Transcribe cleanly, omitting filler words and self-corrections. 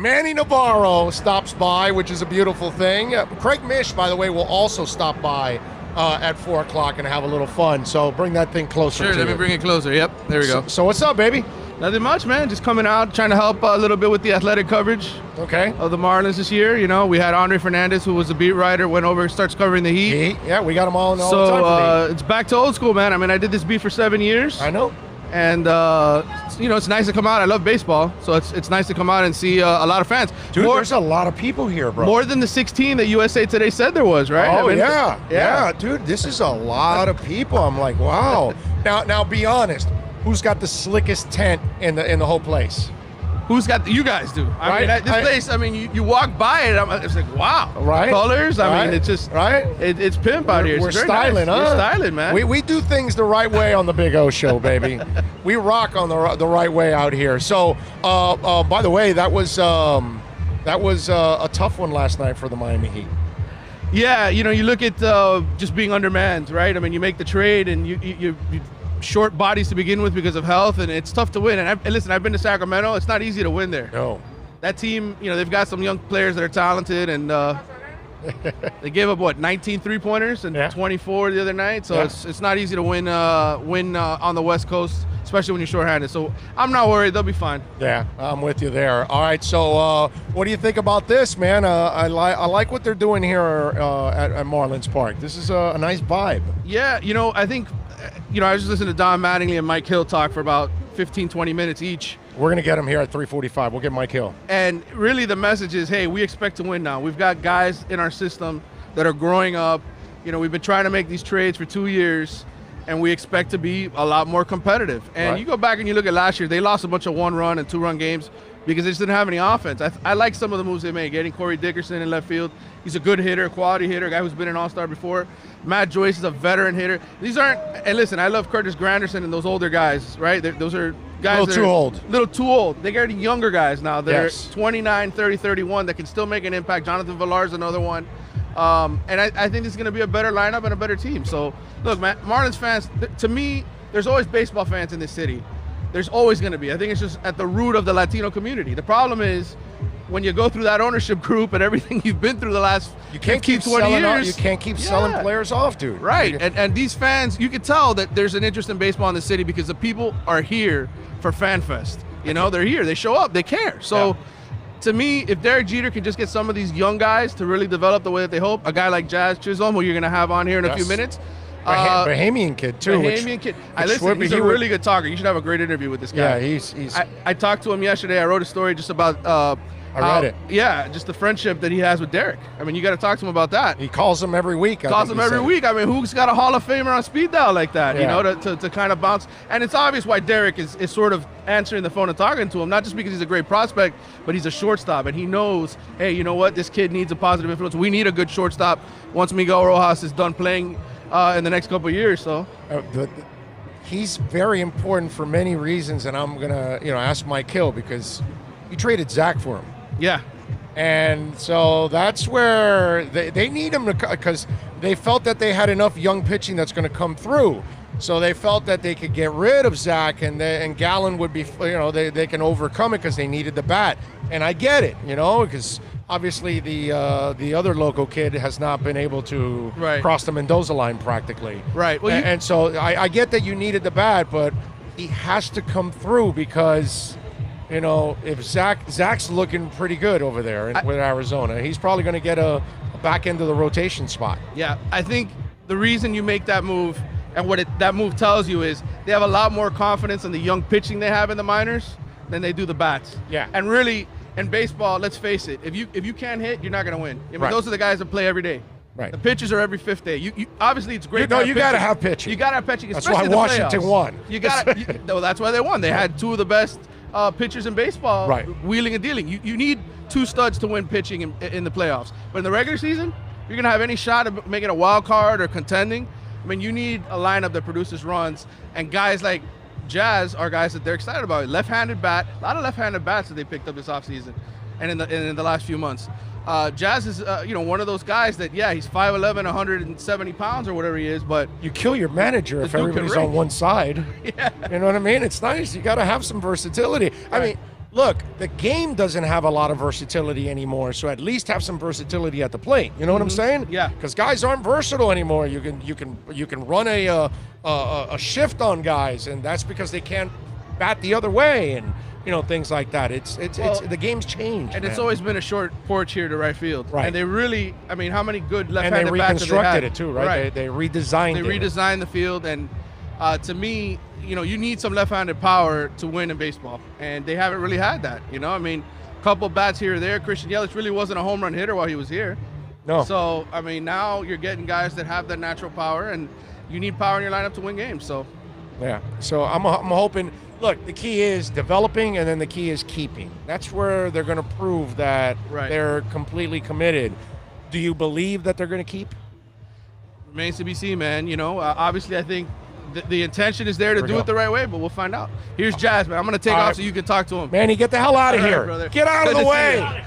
Manny Navarro stops by, which is a beautiful thing. Craig Mish, by the way, will also stop by at 4 o'clock and have a little fun. So bring that thing closer. Sure, let me bring it closer. Yep, there we go. So what's up, baby? Nothing much, man. Just coming out, trying to help a little bit with the athletic coverage of the Marlins this year. You know, we had Andre Fernandez, who was a beat writer, went over and starts covering the Heat. Yeah, we got them all in all the time for me. It's back to old school, man. I mean, I did this beat for 7 years. I know. And, you know, it's nice to come out. I love baseball, so it's nice to come out and see a lot of fans. Dude, there's a lot of people here, bro. More than the 16 that USA Today said there was, right? Oh, yeah. Dude, this is a lot of people. I'm like, wow. Now, be honest. Who's got the slickest tent in the whole place? Who's got you guys do? I mean, this place. I mean, you walk by it. It's like, wow. Right. Colors. I mean, it's just It's pimp out here. We're styling, nice. huh? We're styling, man. We do things the right way on the Big O Show, baby. We rock on the right way out here. So, by the way, that was a tough one last night for the Miami Heat. Yeah, you know, you look at just being undermanned, right? I mean, you make the trade and you short bodies to begin with because of health, and it's tough to win. And listen, I've been to Sacramento. It's not easy to win there. No. That team, you know, they've got some young players that are talented, and they gave up, 19 three-pointers and 24 the other night. So it's not easy to win on the West Coast, especially when you're shorthanded. So I'm not worried. They'll be fine. Yeah, I'm with you there. All right, so what do you think about this, man? I like what they're doing here at Marlins Park. This is a nice vibe. Yeah, you know, I think, you know, I was just listening to Don Mattingly and Mike Hill talk for about 15, 20 minutes each. We're going to get him here at 3:45. We'll get Mike Hill. And really the message is, hey, we expect to win now. We've got guys in our system that are growing up. You know, we've been trying to make these trades for 2 years, and we expect to be a lot more competitive. And you go back and you look at last year, they lost a bunch of 1-run and 2-run games because they just didn't have any offense. I like some of the moves they made, getting Corey Dickerson in left field. He's a good hitter, quality hitter, a guy who's been an all-star before. Matt Joyce is a veteran hitter. These aren't, and listen, I love Curtis Granderson and those older guys, right? Those are guys a little too old. They got younger guys now. They're 29, 30, 31 that can still make an impact. Jonathan Villar is another one. And I think this is going to be a better lineup and a better team. So, look, man, Marlins fans, to me, there's always baseball fans in this city. There's always going to be. I think it's just at the root of the Latino community. The problem is when you go through that ownership group and everything you've been through the last 15, 20 years. You can't keep selling players off, dude. Right. And these fans, you can tell that there's an interest in baseball in the city because the people are here for Fan Fest. You know, they're here. They show up. They care. So, to me, if Derek Jeter can just get some of these young guys to really develop the way that they hope, a guy like Jazz Chisholm, who you're going to have on here in a few minutes. Bahamian kid, too. Bahamian kid. Listen, he's a really good talker. You should have a great interview with this guy. Yeah, he's I talked to him yesterday. I wrote a story just about I read it. Yeah, just the friendship that he has with Derek. I mean, you got to talk to him about that. He calls him every week. I mean, who's got a Hall of Famer on speed dial like that, you know, to kind of bounce? And it's obvious why Derek is sort of answering the phone and talking to him, not just because he's a great prospect, but he's a shortstop. And he knows, hey, you know what? This kid needs a positive influence. We need a good shortstop once Miguel Rojas is done playing in the next couple of years. So he's very important for many reasons, and I'm going to, ask Mike Hill because you traded Zach for him. Yeah. And so that's where they need him because they felt that they had enough young pitching that's going to come through. So they felt that they could get rid of Zach and Gallen would be, they can overcome it because they needed the bat. And I get it, because obviously the other local kid has not been able to cross the Mendoza line practically. Right. Well, and so I get that you needed the bat, but he has to come through because – if Zach's looking pretty good over there with Arizona, he's probably going to get a back end of the rotation spot. Yeah, I think the reason you make that move and what that move tells you is they have a lot more confidence in the young pitching they have in the minors than they do the bats. Yeah. And really, in baseball, let's face it, if you can't hit, you're not going to win. I mean, those are the guys that play every day. Right. The pitchers are every fifth day. You obviously it's great. You got to have pitching. You got to have pitching. That's why Washington won. That's why they won. They had two of the best pitchers in baseball, wheeling and dealing. You need two studs to win pitching in the playoffs. But in the regular season, you're going to have any shot of making a wild card or contending. I mean, you need a lineup that produces runs. And guys like Jazz are guys that they're excited about. Left-handed bat, a lot of left-handed bats that they picked up this offseason and in the last few months. Jazz is, one of those guys that, he's 5'11", 170 pounds or whatever he is, but... You kill your manager if everybody's on one side. Yeah. You know what I mean? It's nice. You got to have some versatility. I mean, look, the game doesn't have a lot of versatility anymore, so at least have some versatility at the plate. You know what I'm saying? Yeah. Because guys aren't versatile anymore. You can run a shift on guys, and that's because they can't bat the other way, and things like that. It's the game's changed, and man. it's always been a short porch here to right field. Right. And they really, I mean, how many good and left-handed they bats have they had? reconstructed it too, right? They redesigned They it. redesigned the field, and to me, you need some left-handed power to win in baseball, and they haven't really had that. I mean, a couple bats here or there. Christian Yelich really wasn't a home run hitter while he was here. No. So, I mean, now you're getting guys that have that natural power, and you need power in your lineup to win games. So, yeah. So I'm hoping. Look, the key is developing, and then the key is keeping. That's where they're going to prove that they're completely committed. Do you believe that they're going to keep? Remains to be seen, man. Obviously, I think the intention is there to do it the right way, but we'll find out. Here's Jazz, man. I'm going to take off so you can talk to him. Manny, get the hell out of here. Brother. Get out of the way.